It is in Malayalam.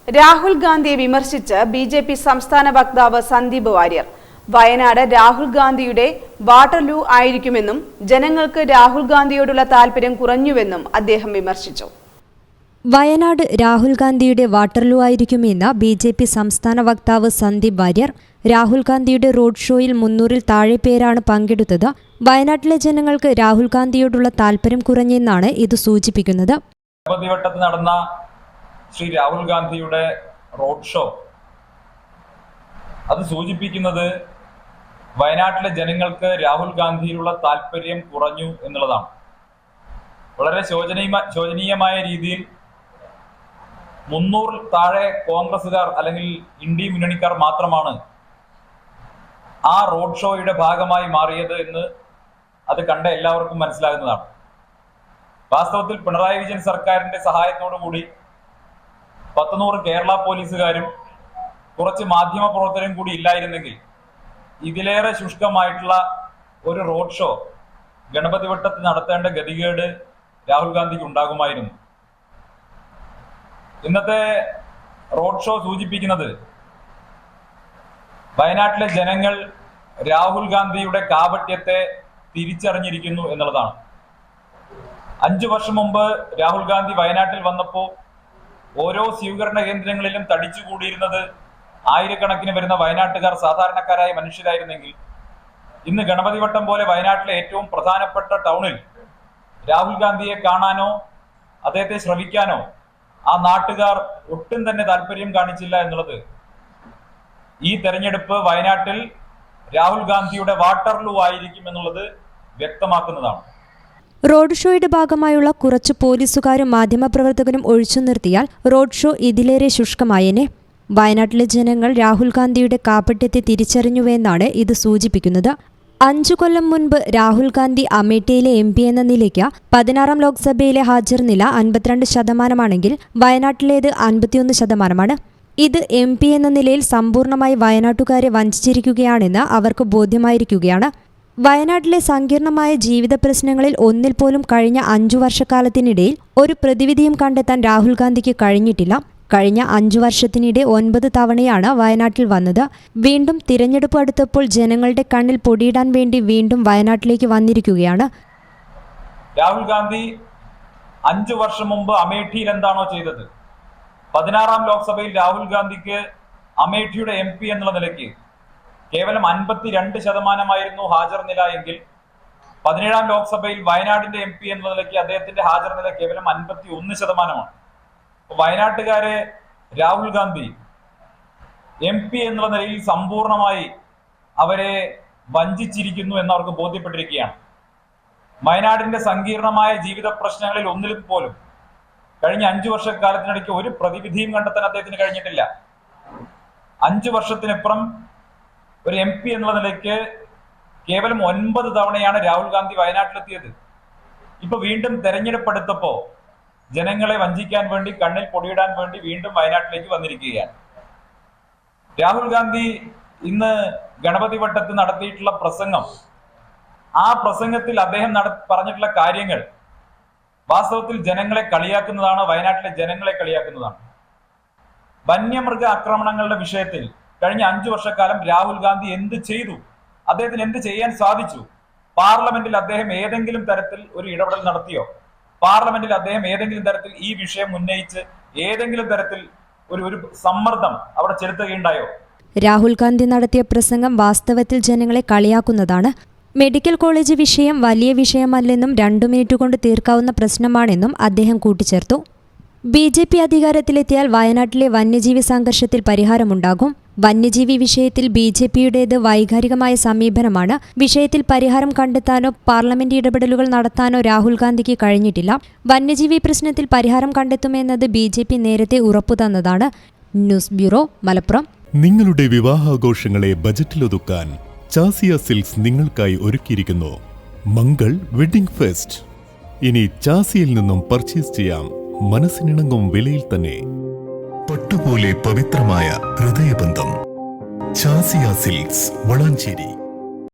രാഹുൽ ഗാന്ധിയെ വിമർശിച്ച് ബിജെപി സംസ്ഥാന വക്താവ് സന്ദീപ് വാര്യർ. വയനാട് രാഹുൽ ഗാന്ധിയുടെ വാട്ടർലൂ ആയിരിക്കുമെന്നും ജനങ്ങൾക്ക് രാഹുൽ ഗാന്ധിയോടുള്ള താൽപര്യം കുറഞ്ഞുവെന്നും അദ്ദേഹം വിമർശിച്ചു. വയനാട് രാഹുൽ ഗാന്ധിയുടെ വാട്ടർലൂ ആയിരിക്കുമെന്ന് ബിജെപി സംസ്ഥാന വക്താവ് സന്ദീപ് വാര്യർ. രാഹുൽ ഗാന്ധിയുടെ റോഡ് ഷോയിൽ 300-ൽ താഴെ പേരാണ് പങ്കെടുത്തത്. വയനാട്ടിലെ ജനങ്ങൾക്ക് രാഹുൽ ഗാന്ധിയോടുള്ള താൽപര്യം കുറഞ്ഞെന്നാണ് ഇത് സൂചിപ്പിക്കുന്നത്. നടന്ന ശ്രീ രാഹുൽ ഗാന്ധിയുടെ റോഡ് ഷോ അത് സൂചിപ്പിക്കുന്നത് വയനാട്ടിലെ ജനങ്ങൾക്ക് രാഹുൽ ഗാന്ധിയിലുള്ള താല്പര്യം കുറഞ്ഞു എന്നുള്ളതാണ്. വളരെ ശോചനീയമായ രീതിയിൽ 300-ൽ താഴെ കോൺഗ്രസുകാർ അല്ലെങ്കിൽ ഇന്ത്യ മുന്നണിക്കാർ മാത്രമാണ് ആ റോഡ് ഷോയുടെ ഭാഗമായി മാറിയത് എന്ന് അത് കണ്ട എല്ലാവർക്കും മനസ്സിലാകുന്നതാണ്. വാസ്തവത്തിൽ പിണറായി വിജയൻ സർക്കാരിന്റെ സഹായത്തോടു കൂടി 100 കേരള പോലീസുകാരും കുറച്ച് മാധ്യമ പ്രവർത്തകരും കൂടി ഇല്ലായിരുന്നെങ്കിൽ ഇതിലേറെ ശുഷ്കമായിട്ടുള്ള ഒരു റോഡ് ഷോ ഗണപതി വട്ടത്ത് നടത്തേണ്ട ഗതികേട് രാഹുൽ ഗാന്ധിക്ക് ഉണ്ടാകുമായിരുന്നു. ഇന്നത്തെ റോഡ് ഷോ സൂചിപ്പിക്കുന്നത് വയനാട്ടിലെ ജനങ്ങൾ രാഹുൽ ഗാന്ധിയുടെ കാപട്യത്തെ തിരിച്ചറിഞ്ഞിരിക്കുന്നു എന്നുള്ളതാണ്. 5 വർഷം മുമ്പ് രാഹുൽ ഗാന്ധി വയനാട്ടിൽ വന്നപ്പോൾ ഓരോ സ്വീകരണ കേന്ദ്രങ്ങളിലും തടിച്ചുകൂടിയിരുന്നത് ആയിരക്കണക്കിന് വരുന്ന വയനാട്ടുകാർ സാധാരണക്കാരായ മനുഷ്യരായിരുന്നെങ്കിൽ ഇന്ന് ഗണപതി വട്ടം പോലെ വയനാട്ടിലെ ഏറ്റവും പ്രധാനപ്പെട്ട ടൗണിൽ രാഹുൽ ഗാന്ധിയെ കാണാനോ അദ്ദേഹത്തെ ശ്രവിക്കാനോ ആ നാട്ടുകാർ ഒട്ടും തന്നെ താല്പര്യം കാണിച്ചില്ല എന്നുള്ളത് ഈ തെരഞ്ഞെടുപ്പ് വയനാട്ടിൽ രാഹുൽ ഗാന്ധിയുടെ വാട്ടർലൂ ആയിരിക്കും എന്നുള്ളത് വ്യക്തമാക്കുന്നതാണ്. റോഡ് ഷോയുടെ ഭാഗമായുള്ള കുറച്ച് പോലീസുകാരും മാധ്യമപ്രവർത്തകരും ഒഴിച്ചു നിർത്തിയാൽ റോഡ് ഷോ ഇതിലേറെ ശുഷ്കമായേനെ. വയനാട്ടിലെ ജനങ്ങൾ രാഹുൽ ഗാന്ധിയുടെ കാപട്യത്തെ തിരിച്ചറിഞ്ഞുവെന്നാണ് ഇത് സൂചിപ്പിക്കുന്നത്. 5 കൊല്ലം മുൻപ് രാഹുൽ ഗാന്ധി അമേഠിയിലെ MP എന്ന നിലയ്ക്ക് 16-ാം ലോക്സഭയിലെ ഹാജർ നില 52% വയനാട്ടിലേത് 51%. ഇത് MP എന്ന നിലയിൽ സമ്പൂർണ്ണമായി വയനാട്ടുകാരെ വഞ്ചിച്ചിരിക്കുകയാണെന്ന് അവർക്ക് ബോധ്യമായിരിക്കുകയാണ്. വയനാട്ടിലെ സങ്കീർണമായ ജീവിത പ്രശ്നങ്ങളിൽ ഒന്നിൽ പോലും കഴിഞ്ഞ 5 വർഷക്കാലത്തിനിടയിൽ ഒരു പ്രതിവിധിയും കണ്ടെത്താൻ രാഹുൽ ഗാന്ധിക്ക് കഴിഞ്ഞിട്ടില്ല. കഴിഞ്ഞ 5 വർഷത്തിനിടെ 9 തവണയാണ് വയനാട്ടിൽ വന്നത്. വീണ്ടും തിരഞ്ഞെടുപ്പ് അടുത്തപ്പോൾ ജനങ്ങളുടെ കണ്ണിൽ പൊടിയിടാൻ വേണ്ടി വീണ്ടും വയനാട്ടിലേക്ക് വന്നിരിക്കുകയാണ്. രാഹുൽ ഗാന്ധി 5 വർഷം മുമ്പ് അമേഠിയിൽ എന്താണോ ചെയ്തത്, 16-ാം ലോക്സഭയിൽ രാഹുൽ ഗാന്ധിക്ക് അമേഠിയുടെ MP എന്നുള്ള നിലയ്ക്ക് കേവലം 52% ഹാജർ നില എങ്കിൽ 17-ാം ലോക്സഭയിൽ വയനാടിന്റെ MP എന്ന നിലയ്ക്ക് അദ്ദേഹത്തിന്റെ ഹാജർ നില കേവലം 51%. വയനാട്ടുകാരെ രാഹുൽ ഗാന്ധി MP എന്നുള്ള നിലയിൽ സമ്പൂർണമായി അവരെ വഞ്ചിച്ചിരിക്കുന്നു എന്നവർക്ക് ബോധ്യപ്പെട്ടിരിക്കുകയാണ്. വയനാടിന്റെ സങ്കീർണമായ ജീവിത പ്രശ്നങ്ങളിൽ ഒന്നിലും പോലും കഴിഞ്ഞ 5 വർഷക്കാലത്തിനിടയ്ക്ക് ഒരു പ്രതിവിധിയും കണ്ടെത്താൻ അദ്ദേഹത്തിന് കഴിഞ്ഞിട്ടില്ല. 5 വർഷത്തിനപ്പുറം ഒരു MP എന്നുള്ള നിലയ്ക്ക് കേവലം 9 തവണയാണ് രാഹുൽ ഗാന്ധി വയനാട്ടിലെത്തിയത്. ഇപ്പൊ വീണ്ടും തെരഞ്ഞെടുപ്പ് എടുത്തപ്പോ ജനങ്ങളെ വഞ്ചിക്കാൻ വേണ്ടി, കണ്ണിൽ പൊടിയിടാൻ വേണ്ടി വീണ്ടും വയനാട്ടിലേക്ക് വന്നിരിക്കുകയാണ്. രാഹുൽ ഗാന്ധി ഇന്ന് ഗണപതി വട്ടത്ത് നടത്തിയിട്ടുള്ള പ്രസംഗം, ആ പ്രസംഗത്തിൽ അദ്ദേഹം പറഞ്ഞിട്ടുള്ള കാര്യങ്ങൾ വാസ്തവത്തിൽ ജനങ്ങളെ കളിയാക്കുന്നതാണ്, വയനാട്ടിലെ ജനങ്ങളെ കളിയാക്കുന്നതാണ്. വന്യമൃഗ ആക്രമണങ്ങളുടെ വിഷയത്തിൽ കഴിഞ്ഞ 5 വർഷക്കാലം രാഹുൽ ഗാന്ധി എന്ത് ചെയ്തു, അദ്ദേഹത്തിന് എന്ത് ചെയ്യാൻ സാധിച്ചു? പാർലമെന്റിൽ അദ്ദേഹം ഏതെങ്കിലും തരത്തിൽ ഒരു ഇടപെടൽ നടത്തിയോ? പാർലമെന്റിൽ അദ്ദേഹം ഏതെങ്കിലും തരത്തിൽ ഈ വിഷയം ഉന്നയിച്ച് ഏതെങ്കിലും തരത്തിൽ ഒരു സമ്മർദ്ദം അവിടെ ചെലുത്തുകയുണ്ടായോ? രാഹുൽ ഗാന്ധി നടത്തിയ പ്രസംഗം വാസ്തവത്തിൽ ജനങ്ങളെ കളിയാക്കുന്നതാണ്. മെഡിക്കൽ കോളേജ് വിഷയം വലിയ വിഷയമല്ലെന്നും 2 മിനിറ്റ് കൊണ്ട് തീർക്കാവുന്ന പ്രശ്നമാണെന്നും അദ്ദേഹം കൂട്ടിച്ചേർത്തു. BJP അധികാരത്തിലെത്തിയാൽ വയനാട്ടിലെ വന്യജീവി സംഘർഷത്തിൽ പരിഹാരമുണ്ടാകും. വന്യജീവി വിഷയത്തിൽ BJPയുടേത് വൈകാരികമായ സമീപനമാണ്. വിഷയത്തിൽ പരിഹാരം കണ്ടെത്താനോ പാർലമെന്റ് ഇടപെടലുകൾ നടത്താനോ രാഹുൽ ഗാന്ധിക്ക് കഴിഞ്ഞിട്ടില്ല. വന്യജീവി പ്രശ്നത്തിൽ പരിഹാരം കണ്ടെത്തുമെന്നത് BJP നേരത്തെ ഉറപ്പുതന്നതാണ്. News bureau, Malappuram. നിങ്ങളുടെ വിവാഹാഘോഷങ്ങളെ ബജറ്റിലൊതുക്കാൻ ചാസിയ സിൽക്സ് നിങ്ങൾക്കായി ഒരുക്കിയിരിക്കുന്നു മംഗൾ വെഡിംഗ് ഫെസ്റ്റ്. ഇനി ചാസിയിൽ നിന്നും പർച്ചേസ് ചെയ്യാം മനസ്സിനിണങ്ങും വിലയിൽ തന്നെ. പട്ടുപോലെ പവിത്രമായ ഹൃദയബന്ധം. ചാസിയ സിൽക്സ്, വളാഞ്ചേരി.